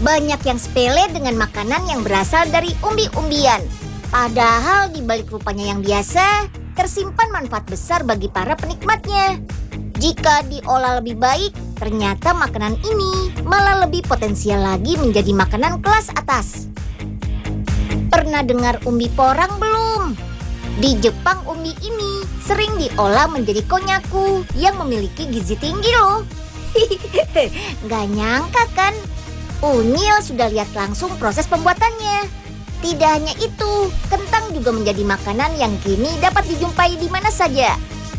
Banyak yang sepele dengan makanan yang berasal dari umbi-umbian. Padahal di balik rupanya yang biasa, tersimpan manfaat besar bagi para penikmatnya. Jika diolah lebih baik, ternyata makanan ini malah lebih potensial lagi menjadi makanan kelas atas. Pernah dengar umbi porang belum? Di Jepang umbi ini sering diolah menjadi konnyaku yang memiliki gizi tinggi loh. Gak nyangka kan? Unyil sudah lihat langsung proses pembuatannya. Tidak hanya itu, kentang juga menjadi makanan yang kini dapat dijumpai di mana saja.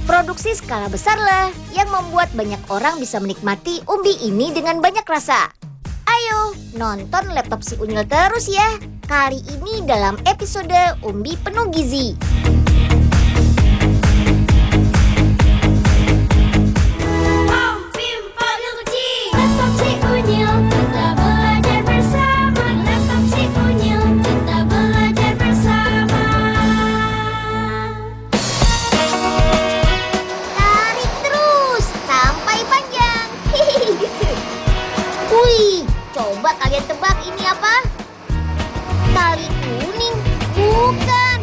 Produksi skala besar lah yang membuat banyak orang bisa menikmati umbi ini dengan banyak rasa. Ayo nonton laptop si Unyil terus ya. Kali ini dalam episode Umbi Penuh Gizi. Coba kalian tebak ini apa? Tali kuning? Bukan.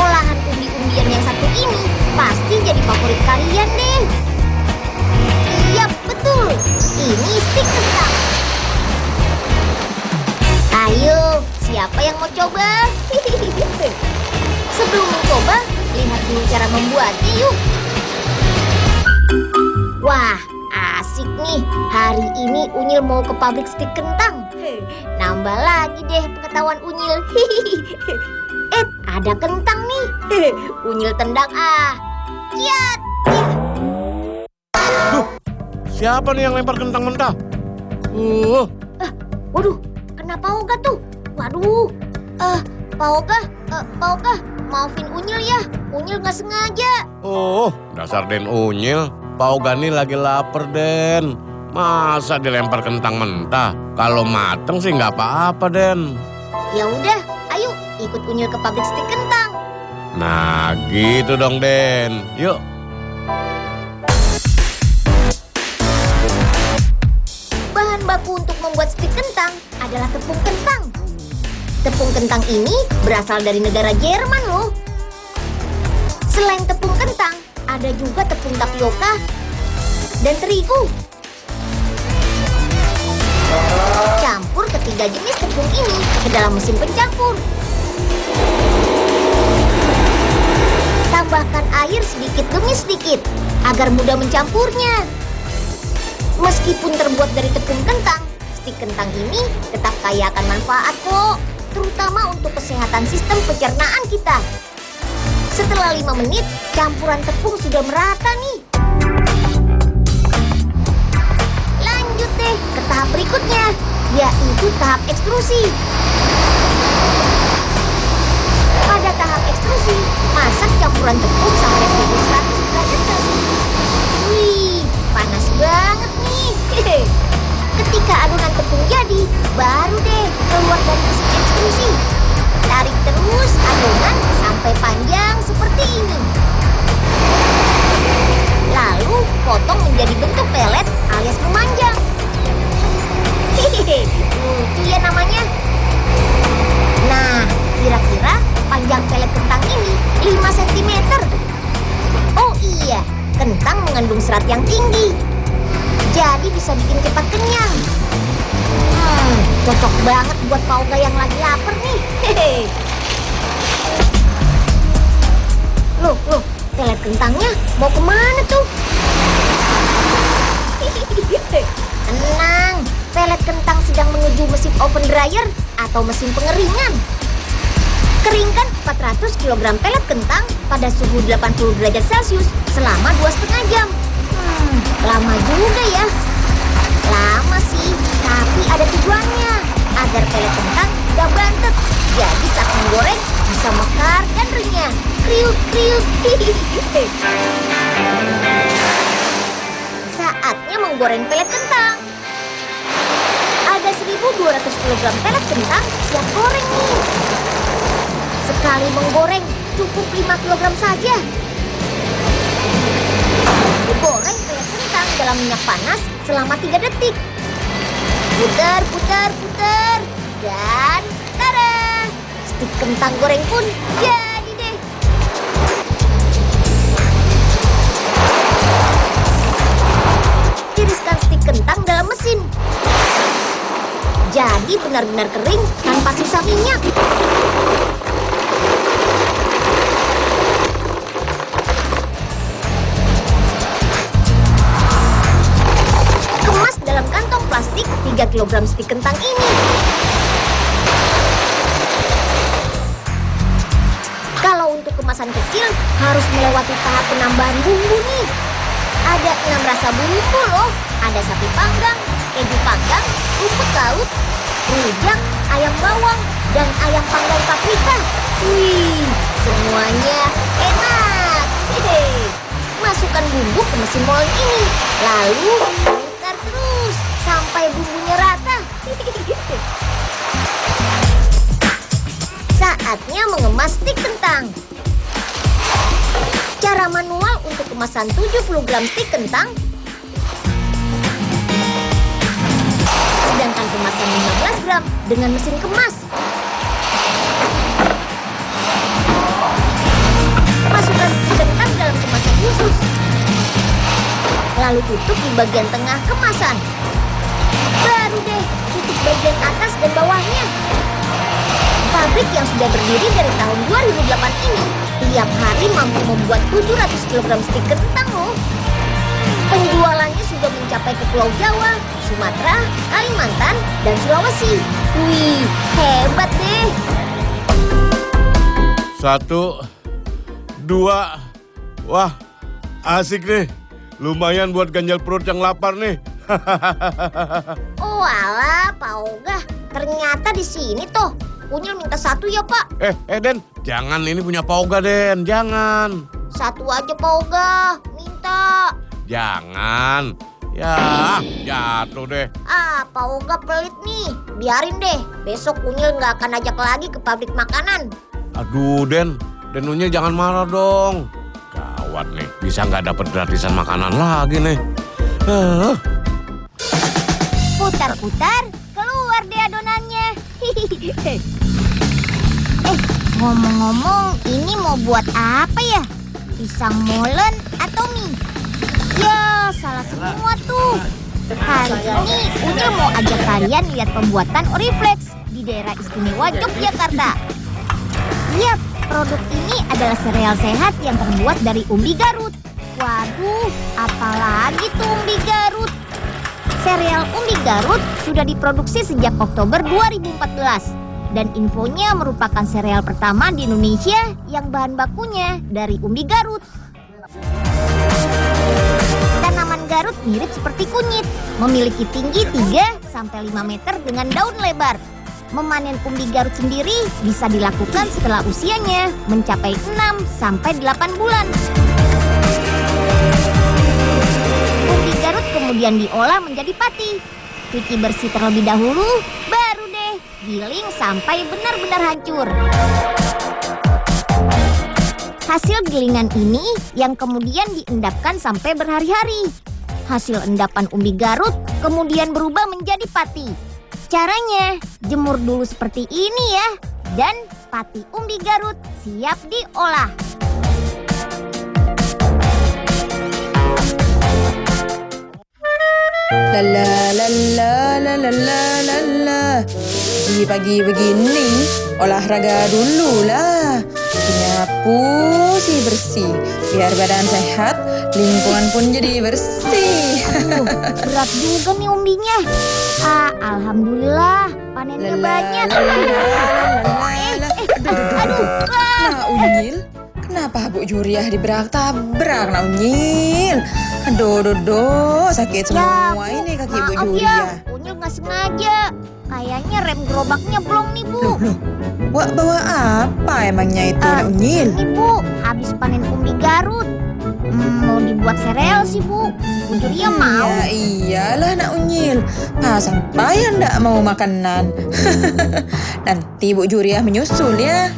Olahan umbi-umbian yang satu ini pasti jadi favorit kalian deh. Iya betul, ini stik kentang. Ayo, siapa yang mau coba? Sebelum mencoba, lihat dulu cara membuatnya yuk. Wah, asik nih, hari ini Unyil mau ke pabrik stik kentang. Nambah lagi deh pengetahuan Unyil. Ada kentang nih. Unyil tendang Kiat. Duh, siapa nih yang lempar kentang mentah? Waduh, kenapa Oga tuh? Waduh, Pak Oga, maafin Unyil ya. Unyil nggak sengaja. Oh, dasar Den Unyil. Pak Oga nih lagi lapar, Den. Masa dilempar kentang mentah? Kalau mateng sih nggak apa-apa, Den. Ya udah, ayo ikut Unyil ke pabrik stik kentang. Nah, gitu dong, Den. Yuk. Bahan baku untuk membuat stik kentang adalah tepung kentang. Tepung kentang ini berasal dari negara Jerman loh. Selain tepung kentang, ada juga tepung tapioka dan terigu. Campur ketiga jenis tepung ini ke dalam mesin pencampur. Tambahkan air sedikit demi sedikit agar mudah mencampurnya. Meskipun terbuat dari tepung kentang, stik kentang ini tetap kaya akan manfaat kok, terutama untuk kesehatan sistem pencernaan kita. Setelah 5 menit, campuran tepung sudah merata nih. Lanjut deh ke tahap berikutnya, yaitu tahap ekstrusi. Pada tahap ekstrusi, masak campuran tepung sampai 1100 derajat Celcius. Wih, panas banget nih. Ketika adonan tepung jadi, baru deh keluar dari mesin ekstrusi. Tarik terus adonan sampai panjang seperti ini. Lalu potong menjadi bentuk pelet alias memanjang. Lucu ya namanya. Nah, kira-kira panjang pelet kentang ini 5 cm. Oh iya, kentang mengandung serat yang tinggi. Jadi bisa bikin cepat kenyang. Cocok banget buat Pak Oga yang lagi lapar nih. Loh, pelet kentangnya mau kemana tuh? Tenang, pelet kentang sedang menuju mesin oven dryer atau mesin pengeringan. Keringkan 400 kg pelet kentang pada suhu 80 derajat Celcius selama 2,5 jam. Lama juga ya. Lama sih, tapi ada tujuannya. Agar pelet kentang gak bantet. Jadi saat menggoreng bisa mekar dan renyah. Kriuk. Saatnya menggoreng pelet kentang. Ada 1.200 kg pelet kentang siap goreng nih. Sekali menggoreng cukup 5 kg saja. Goreng pelet kentang dalam minyak panas selama 3 detik. Putar, putar, putar. Dan tada! Stik kentang goreng pun jadi deh. Tiriskan stik kentang dalam mesin. Jadi benar-benar kering tanpa sisa minyak. Kemas dalam kantong plastik 3 kg stik kentang ini. Kalau untuk kemasan kecil harus melewati tahap penambahan bumbu nih. Ada 6 rasa bumbu loh. Ada sapi panggang, keju panggang, rumput laut, rujak, ayam bawang, dan ayam panggang paprika. Wih, semuanya enak. Hehe. Masukkan bumbu ke mesin molen ini. Lalu putar terus sampai bumbunya rata. Saatnya mengemas stik kentang. Cara manual untuk kemasan 70 gram stik kentang. Sedangkan kemasan 15 gram dengan mesin kemas. Masukkan stik kentang dalam kemasan khusus. Lalu tutup di bagian tengah kemasan. Baru deh tutup bagian atas dan bawahnya. Pabrik yang sudah berdiri dari tahun 2008 ini tiap hari mampu membuat 700 kg stik kentang loh. Penjualannya sudah mencapai ke Pulau Jawa, Sumatera, Kalimantan, dan Sulawesi. Wih, hebat deh. 1, 2, wah asik nih. Lumayan buat ganjal perut yang lapar nih. Oh alah, Pak Oga, ternyata di sini tuh. Unyil minta 1 ya, Pak. Den, jangan, ini punya Pak Oga, Den, jangan. 1 aja, Pak Oga, minta. Jangan. Ya, jatuh deh. Pak Oga pelit nih. Biarin deh, besok Unyil nggak akan ajak lagi ke pabrik makanan. Aduh, Den Unyil jangan marah dong. Gawat nih, bisa nggak dapat gratisan makanan lagi nih. Putar-putar, keluar deh adonannya. Ngomong-ngomong, ini mau buat apa ya? Pisang molen atau mie? Ya, salah semua tuh. Hari ini Unyil mau ajak kalian lihat pembuatan Orifleks di daerah istimewa Yogyakarta. Yap, produk ini adalah sereal sehat yang terbuat dari umbi Garut. Waduh, apalagi tuh umbi Garut? Sereal umbi Garut sudah diproduksi sejak Oktober 2014. Dan infonya merupakan sereal pertama di Indonesia yang bahan bakunya dari umbi Garut. Tanaman Garut mirip seperti kunyit, memiliki tinggi 3-5 meter dengan daun lebar. Memanen umbi Garut sendiri bisa dilakukan setelah usianya mencapai 6-8 bulan. Umbi Garut kemudian diolah menjadi pati. Cuci bersih terlebih dahulu, baru deh giling sampai benar-benar hancur. Hasil gilingan ini yang kemudian diendapkan sampai berhari-hari. Hasil endapan umbi Garut kemudian berubah menjadi pati. Caranya, jemur dulu seperti ini ya. Dan pati umbi Garut siap diolah. La la la la la la la la la. Pagi-pagi begini olahraga dulu lah. Nyapu sih bersih. Biar badan sehat, lingkungan pun jadi bersih. Berat juga nih umbinya. Alhamdulillah panennya banyak. Aduh. Nah Unyil, kenapa Bu Juriah diberak-tabrak nah Unyil? Aduh, sakit semua ini kaki Bu Juriah. Ya, Unyil nggak sengaja. Kayaknya rem gerobaknya belum nih, Bu. Loh, bawa apa emangnya itu nak Unyil? Ini, Bu, habis panen umbi Garut. Mau dibuat sereal sih, Bu. Bu Juriah mau. Ya iyalah nak Unyil. Sampai ndak mau makanan. Nanti Bu Juriah menyusul ya.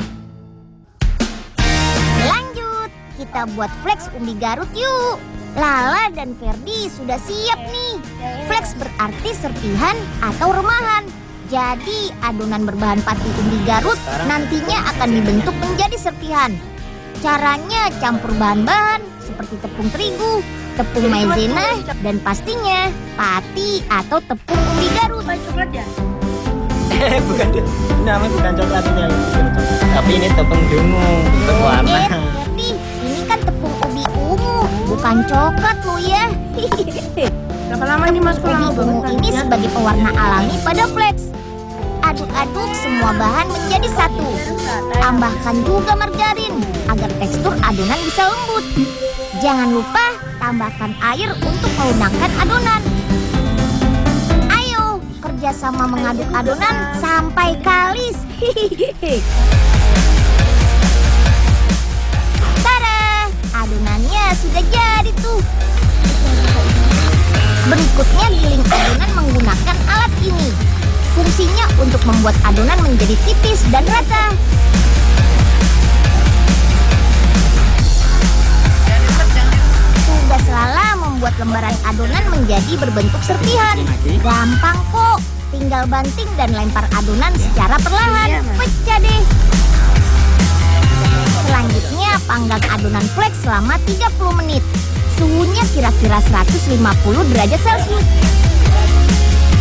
Lanjut, kita buat fleks umbi Garut yuk. Lala dan Ferdi sudah siap nih. Flex berarti serpihan atau remahan. Jadi adonan berbahan pati umbi Garut nantinya akan dibentuk menjadi serpihan. Caranya campur bahan-bahan seperti tepung terigu, tepung maizena, dan pastinya pati atau tepung umbi Garut. Coklat ya? Bukan, namanya bukan coklat ini, tapi ini tepung dungu berwarna. Ferdi, ini kan tepung ubi ungu, bukan coklat lo ya. Berapa lama ini Mas Ubi ungu ini sebagai pewarna alami pada flex. Aduk-aduk semua bahan menjadi satu. Tambahkan juga margarin agar tekstur adonan bisa lembut. Jangan lupa tambahkan air untuk melunakkan adonan. Ayo kerjasama mengaduk adonan sampai kalis. Tada, adonannya sudah jadi tuh. Berikutnya giling adonan menggunakan alat ini. Fungsinya untuk membuat adonan menjadi tipis dan rata. Tugas Lala membuat lembaran adonan menjadi berbentuk serpihan. Gampang kok, tinggal banting dan lempar adonan secara perlahan. Pecah deh. Selanjutnya panggang adonan flex selama 30 menit. Suhunya kira-kira 150 derajat Celcius.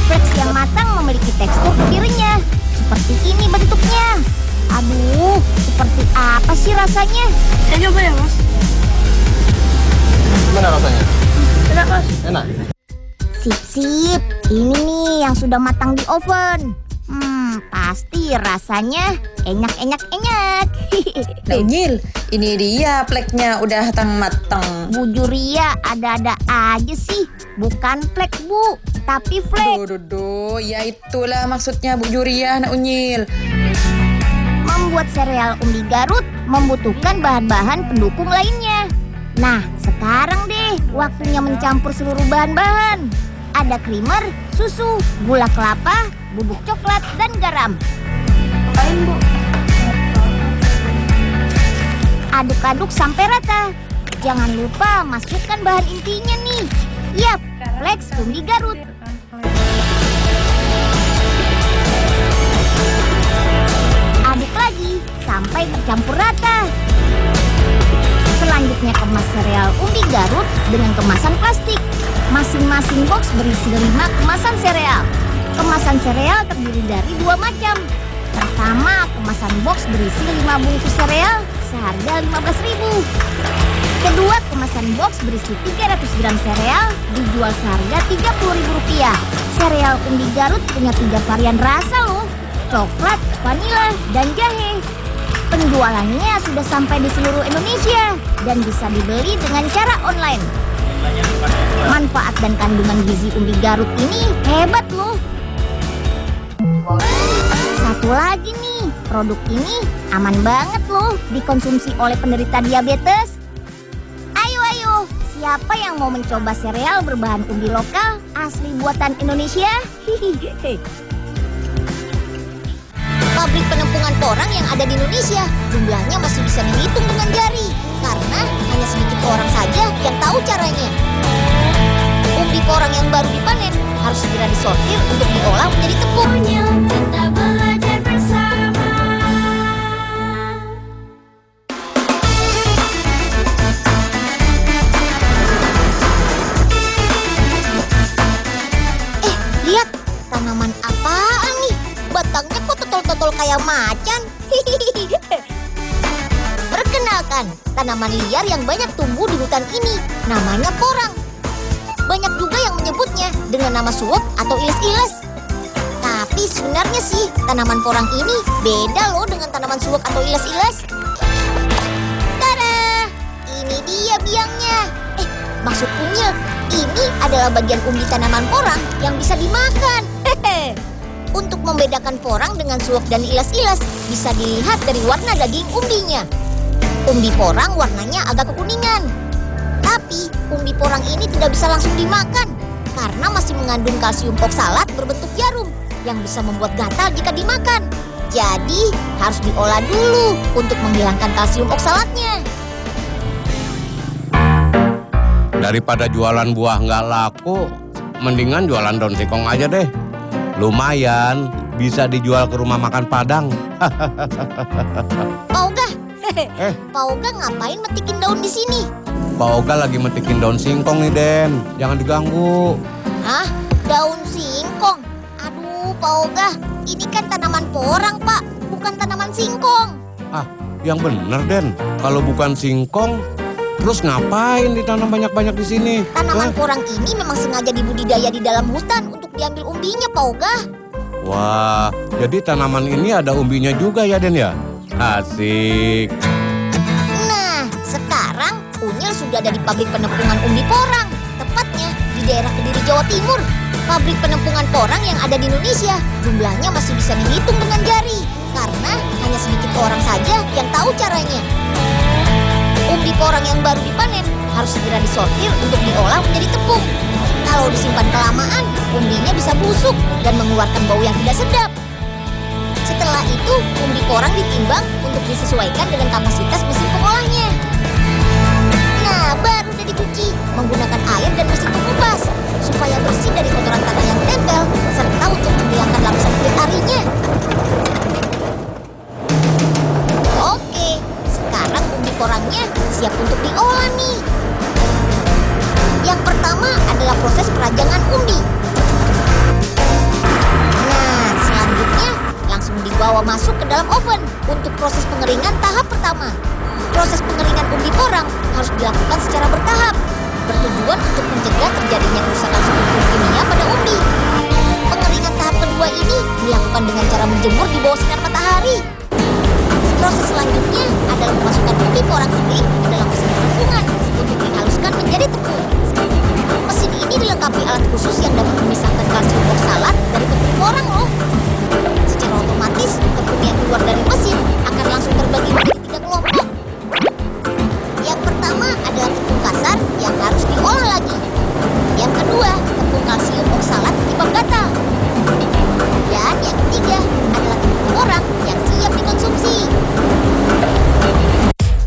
Flex yang matang memiliki tekstur lebih renyah. Seperti ini bentuknya. Aduh, seperti apa sih rasanya? Saya coba ya Mas. Gimana rasanya? Enak Mas. Enak? Sip, ini nih yang sudah matang di oven. Pasti rasanya enak. Nah Unyil, ini dia pleknya udah matang. Bu Juria ada-ada aja sih. Bukan flek bu, tapi flek. Duh, ya itulah maksudnya Bu Juria, Nak Unyil. Membuat sereal umbi Garut membutuhkan bahan-bahan pendukung lainnya. Nah, sekarang deh waktunya mencampur seluruh bahan-bahan. Ada creamer, susu, gula kelapa, bubuk coklat, dan garam. Apain Bu? Aduk-aduk sampai rata. Jangan lupa masukkan bahan intinya nih. Yap, flex umbi Garut. Aduk lagi sampai tercampur rata. Selanjutnya kemas sereal umbi Garut dengan kemasan plastik. Masing-masing box berisi 5 kemasan sereal. Kemasan sereal terdiri dari 2 macam. Pertama, kemasan box berisi 5 bungkus sereal seharga 15.000. Kedua, kemasan box berisi 300 gram sereal dijual seharga Rp30.000. Sereal umbi Garut punya 3 varian rasa loh. Coklat, vanila, dan jahe. Penjualannya sudah sampai di seluruh Indonesia dan bisa dibeli dengan cara online. Manfaat dan kandungan gizi umbi Garut ini hebat loh. Satu lagi nih, produk ini aman banget loh dikonsumsi oleh penderita diabetes. Ayo, siapa yang mau mencoba sereal berbahan umbi lokal asli buatan Indonesia? Pabrik penampungan porang yang ada di Indonesia jumlahnya masih bisa dihitung dengan jari karena hanya sedikit orang saja yang tahu caranya. Umbi porang yang baru dipanen harus segera disortir untuk diolah menjadi tepung. Kita belajar bersama. Lihat tanaman apaan nih? Batangnya kok totol-totol kayak macan. Perkenalkan, tanaman liar yang banyak tumbuh di hutan ini namanya porang. Banyak juga yang menyebutnya dengan nama suwok atau iles-iles. Tapi sebenarnya sih tanaman porang ini beda loh dengan tanaman suwok atau iles-iles. Tada! Ini dia biangnya. Maksud Unyil, ini adalah bagian umbi tanaman porang yang bisa dimakan. Untuk membedakan porang dengan suwok dan iles-iles bisa dilihat dari warna daging umbinya. Umbi porang warnanya agak kekuningan. Tapi umbi porang ini tidak bisa langsung dimakan karena masih mengandung kalsium oksalat berbentuk jarum yang bisa membuat gatal jika dimakan. Jadi harus diolah dulu untuk menghilangkan kalsium oksalatnya. Daripada jualan buah nggak laku, mendingan jualan daun singkong aja deh. Lumayan, bisa dijual ke rumah makan Padang. Pak Oga, Pak Oga ngapain metikin daun di sini? Pak Oga lagi metikin daun singkong nih, Den. Jangan diganggu. Hah? Daun singkong? Aduh, Pak Oga, ini kan tanaman porang, Pak, bukan tanaman singkong. Ah, yang bener, Den. Kalau bukan singkong, terus ngapain ditanam banyak-banyak di sini? Tanaman porang ini memang sengaja dibudidaya di dalam hutan untuk diambil umbinya, Pak Oga. Wah, jadi tanaman ini ada umbinya juga ya, Den ya? Asik. Nah, sekarang Unyil sudah ada di pabrik penampungan umbi porang, tepatnya di daerah Kediri, Jawa Timur. Pabrik penampungan porang yang ada di Indonesia jumlahnya masih bisa dihitung dengan jari, karena hanya sedikit orang saja yang tahu caranya. Umbi porang yang baru dipanen harus segera disortir untuk diolah menjadi tepung. Kalau disimpan kelamaan, umbinya bisa busuk dan mengeluarkan bau yang tidak sedap. Setelah itu, umbi porang ditimbang untuk disesuaikan dengan kapasitas mesin pengolahnya. Nah, baru udah dicuci menggunakan air dan mesin pengupas supaya bersih dari kotoran tanah yang tempel serta untuk menghilangkan lapisan kulit arinya. Oke, sekarang umbi porangnya siap untuk diolah nih. Yang pertama adalah proses perajangan umbi. Nah, selanjutnya langsung dibawa masuk ke dalam oven untuk proses pengeringan tahap pertama. Proses pengeringan umbi porang harus dilakukan secara bertahap, bertujuan untuk mencegah terjadinya kerusakan struktur kimia pada umbi. Pengeringan tahap kedua ini dilakukan dengan cara menjemur di bawah sinar matahari. Proses selanjutnya adalah memasukkan umbi porang kering ke dalam mesin penampungan untuk dihaluskan menjadi tepung. Mesin ini dilengkapi alat khusus yang dapat memisahkan kalsium oksalat dari tepung porang loh. Secara otomatis, tepung yang keluar dari mesin akan langsung terbagi menjadi 3 kelompok. Yang pertama adalah tepung kasar yang harus diolah lagi. Yang kedua, tepung kalsium oksalat timbang gatal. Dan yang ketiga adalah tepung porang yang siap dikonsumsi.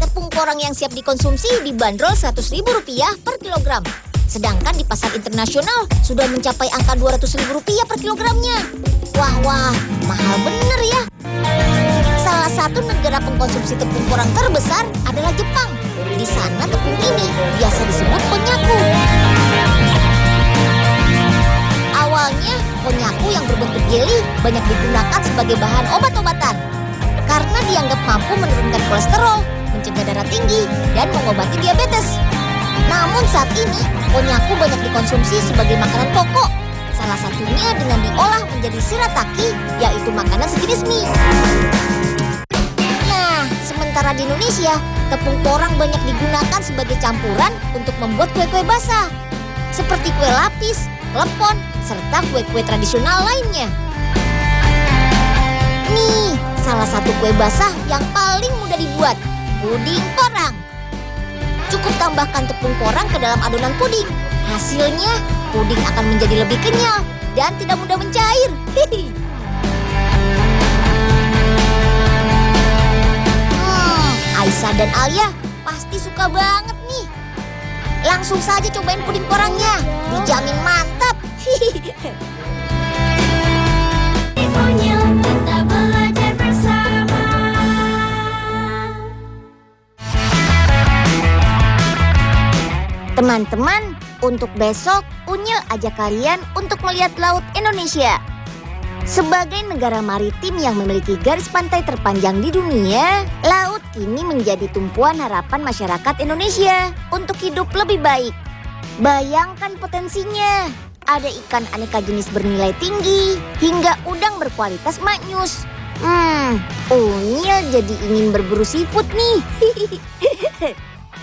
Tepung porang yang siap dikonsumsi dibanderol Rp100.000 per kilogram. Sedangkan di pasar internasional sudah mencapai angka Rp200.000 per kilogramnya. Wah, mahal bener ya. Salah satu negara pengkonsumsi tepung porang terbesar adalah Jepang. Di sana tepung ini biasa disebut konnyaku. Awalnya, konnyaku yang berbentuk jeli banyak digunakan sebagai bahan obat-obatan. Karena dianggap mampu menurunkan kolesterol, mencegah darah tinggi, dan mengobati diabetes. Namun saat ini, konnyaku banyak dikonsumsi sebagai makanan pokok. Salah satunya dengan diolah menjadi shirataki, yaitu makanan sejenis mie. Nah, sementara di Indonesia, tepung porang banyak digunakan sebagai campuran untuk membuat kue-kue basah. Seperti kue lapis, klepon, serta kue-kue tradisional lainnya. Nih, salah satu kue basah yang paling mudah dibuat, puding porang. Cukup tambahkan tepung porang ke dalam adonan puding. Hasilnya, puding akan menjadi lebih kenyal dan tidak mudah mencair. Aisyah dan Alia pasti suka banget nih. Langsung saja cobain puding porangnya, dijamin mantap. Kita belajar bersama. Teman-teman, untuk besok Unyil ajak kalian untuk melihat Laut Indonesia. Sebagai negara maritim yang memiliki garis pantai terpanjang di dunia, laut kini menjadi tumpuan harapan masyarakat Indonesia untuk hidup lebih baik. Bayangkan potensinya, ada ikan aneka jenis bernilai tinggi, hingga udang berkualitas maknyus. Unyil jadi ingin berburu seafood nih.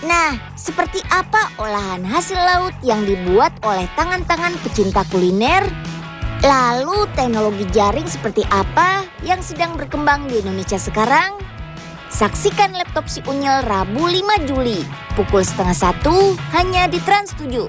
Nah, seperti apa olahan hasil laut yang dibuat oleh tangan-tangan pecinta kuliner? Lalu teknologi jaring seperti apa yang sedang berkembang di Indonesia sekarang? Saksikan Laptop si Unyil Rabu 5 Juli pukul 12:30 hanya di Trans 7.